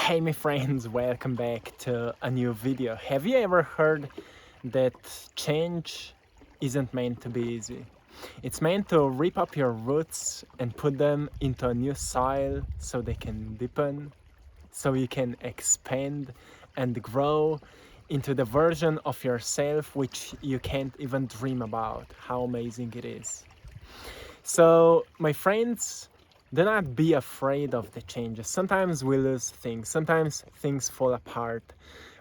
Hey my friends, welcome back to a new video. Have you ever heard that change isn't meant to be easy? It's meant to rip up your roots and put them into a new soil so they can deepen, so you can expand and grow into the version of yourself which you can't even dream about. How amazing it is. So, my friends, do not be afraid of the changes. Sometimes we lose things, sometimes things fall apart,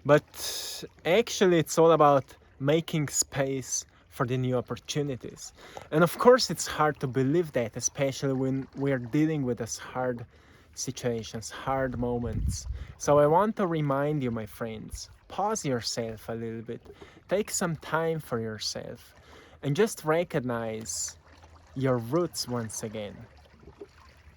but actually, it's all about making space for the new opportunities. And of course, it's hard to believe that, especially when we're dealing with these hard situations, hard moments. So, I want to remind you, my friends, pause yourself a little bit, take some time for yourself, and just recognize your roots once again.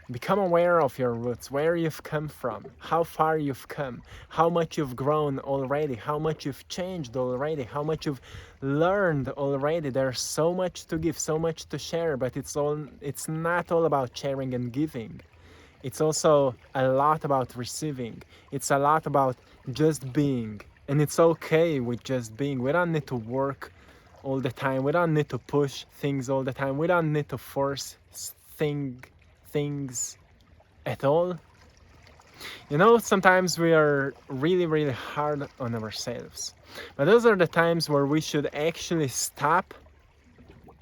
Become aware of your roots, where you've come from, how far you've come, how much you've grown already, how much you've changed already, how much you've learned already. There's so much to give, so much to share, but it's not all about sharing and giving. It's also a lot about receiving. It's a lot about just being. And it's okay with just being. We don't need to work all the time. We don't need to push things all the time. We don't need to force things at all. You know, sometimes we are really hard on ourselves. But those are the times where we should actually stop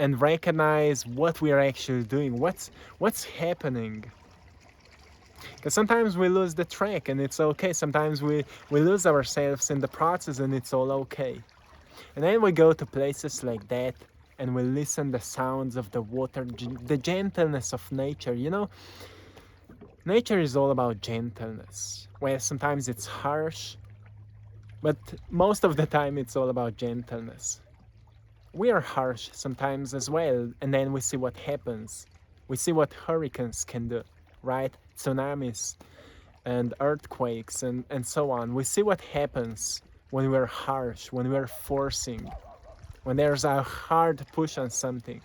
and recognize what we are actually doing. What's happening? Because sometimes we lose the track and it's okay. Sometimes we lose ourselves in the process and it's all okay. And then we go to places like that and we listen the sounds of the water, the gentleness of nature. You know, nature is all about gentleness. Well, sometimes it's harsh, but most of the time it's all about gentleness. We are harsh sometimes as well, and then we see what happens. We see what hurricanes can do, right? Tsunamis and earthquakes and so on. We see what happens when we're harsh, when we're forcing, when there's a hard push on something.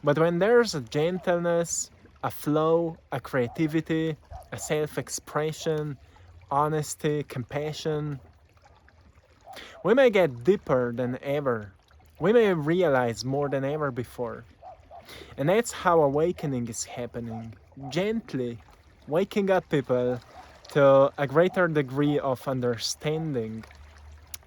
But when there's a gentleness, a flow, a creativity, a self-expression, honesty, compassion, we may get deeper than ever. We may realize more than ever before. And that's how awakening is happening. Gently waking up people to a greater degree of understanding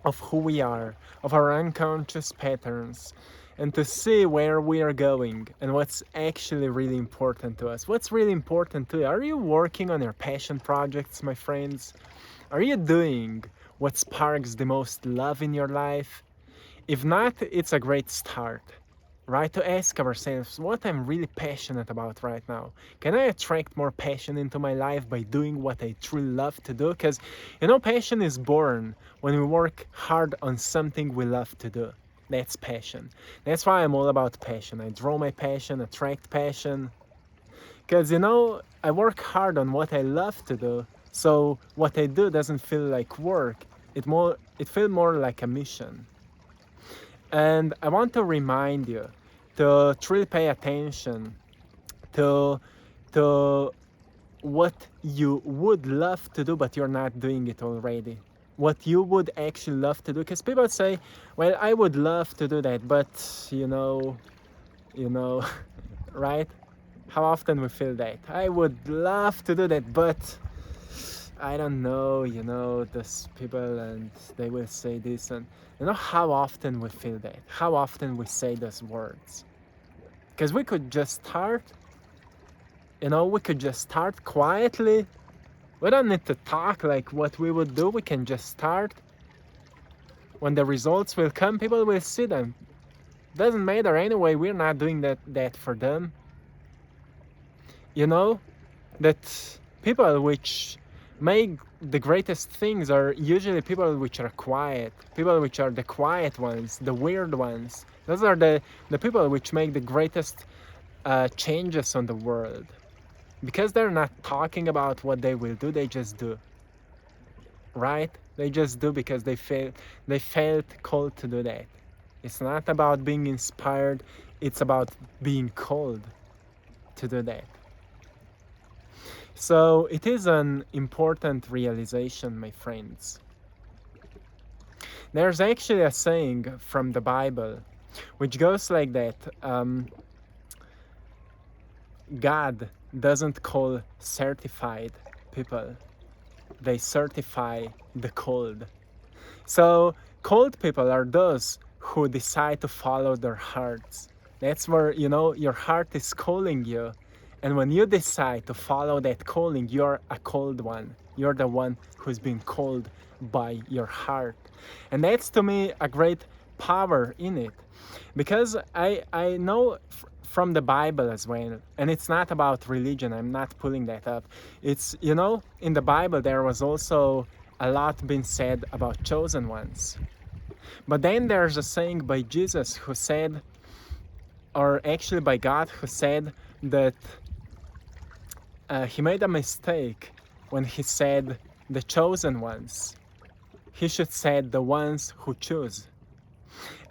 of who we are, of our unconscious patterns, and to see where we are going and what's actually really important to us. What's really important to you? Are you working on your passion projects, my friends? Are you doing what sparks the most love in your life? If not, it's a great start, right? To ask ourselves what I'm really passionate about right now. Can I attract more passion into my life by doing what I truly love to do? Because, you know, passion is born when we work hard on something we love to do. That's passion. That's why I'm all about passion. I draw my passion, attract passion. Because, you know, I work hard on what I love to do. So what I do doesn't feel like work. It feels more like a mission. And I want to remind you to truly pay attention to to what you would love to do but you're not doing it already. What you would actually love to do, because people say, well, I would love to do that, but you know right? How often we feel that? I would love to do that, but I don't know, you know, those people, and they will say this, and you know how often we feel that, how often we say those words. Because we could just start, you know, we could just start quietly. We don't need to talk like what we would do, we can just start. When the results will come, people will see them. Doesn't matter anyway, we're not doing that for them. You know, that people which make the greatest things are usually people which are quiet, people which are the quiet ones, the weird ones. Those are the people which make the greatest changes on the world, because they're not talking about what they will do, they just do, right? They just do because they felt called to do that. It's not about being inspired, it's about being called to do that. So it is an important realization, my friends. There's actually a saying from the Bible which goes like that. God doesn't call certified people, they certify the called. So, called people are those who decide to follow their hearts. That's where, your heart is calling you. And when you decide to follow that calling, you're a called one. You're the one who's been called by your heart. And that's to me a great power in it. Because I know from the Bible as well, and it's not about religion, I'm not pulling that up. It's, in the Bible there was also a lot been said about chosen ones. But then there's a saying by Jesus who said, or actually by God, who said that he made a mistake when he said the chosen ones. He should say the ones who choose.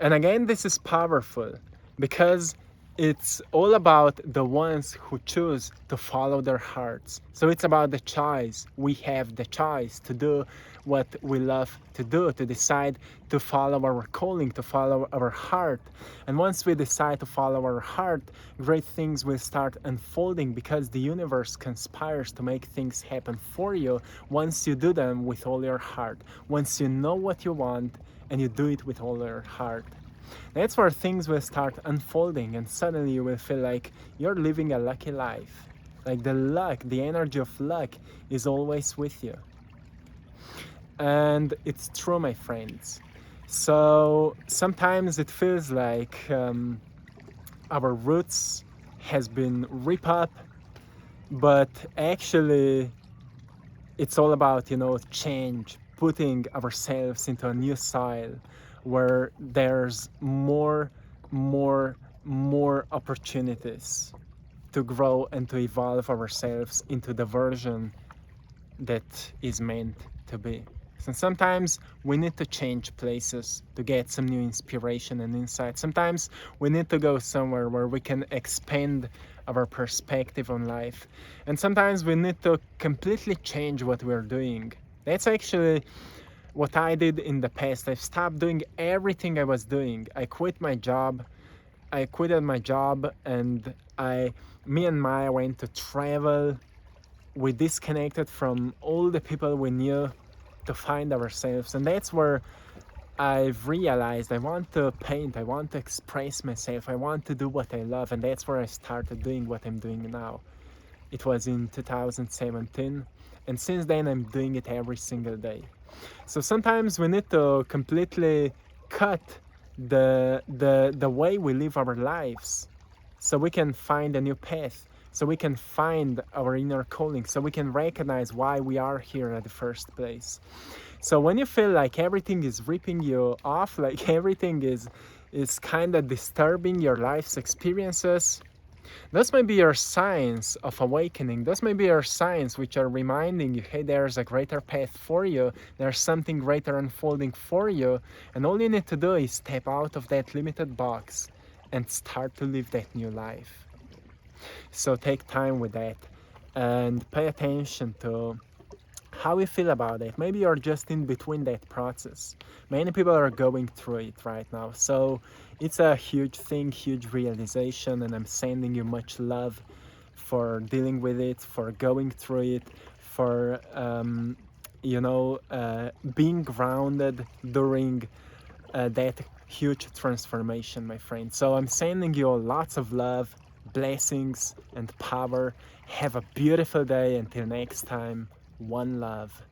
And again, this is powerful because it's all about the ones who choose to follow their hearts. So it's about the choice. We have the choice to do what we love to do, to decide to follow our calling, to follow our heart. And once we decide to follow our heart, great things will start unfolding because the universe conspires to make things happen for you once you do them with all your heart. Once you know what you want and you do it with all your heart. That's where things will start unfolding, and suddenly you will feel like you're living a lucky life. Like the luck, the energy of luck is always with you. And it's true, my friends. So sometimes it feels like our roots has been ripped up, but actually it's all about, change, putting ourselves into a new soil where there's more opportunities to grow and to evolve ourselves into the version that is meant to be. So sometimes we need to change places to get some new inspiration and insight. Sometimes we need to go somewhere where we can expand our perspective on life. And sometimes we need to completely change what we're doing. That's actually what I did in the past. I stopped doing everything I was doing. I quit my job. I quitted my job and me and Maya went to travel. We disconnected from all the people we knew to find ourselves, and that's where I've realized I want to paint, I want to express myself, I want to do what I love, and that's where I started doing what I'm doing now. It was in 2017, and since then I'm doing it every single day. So sometimes we need to completely cut the way we live our lives so we can find a new path, so we can find our inner calling, so we can recognize why we are here at the first place. So when you feel like everything is ripping you off, like everything is kind of disturbing your life's experiences, those may be your signs of awakening. Those may be your signs which are reminding you, hey, there's a greater path for you. There's something greater unfolding for you. And all you need to do is step out of that limited box and start to live that new life. So take time with that and pay attention to how you feel about it. Maybe you're just in between that process. Many people are going through it right now. So it's a huge thing, huge realization, and I'm sending you much love for dealing with it, for going through it, for being grounded during that huge transformation, my friend. So I'm sending you lots of love, blessings, and power. Have a beautiful day. Until next time, one love.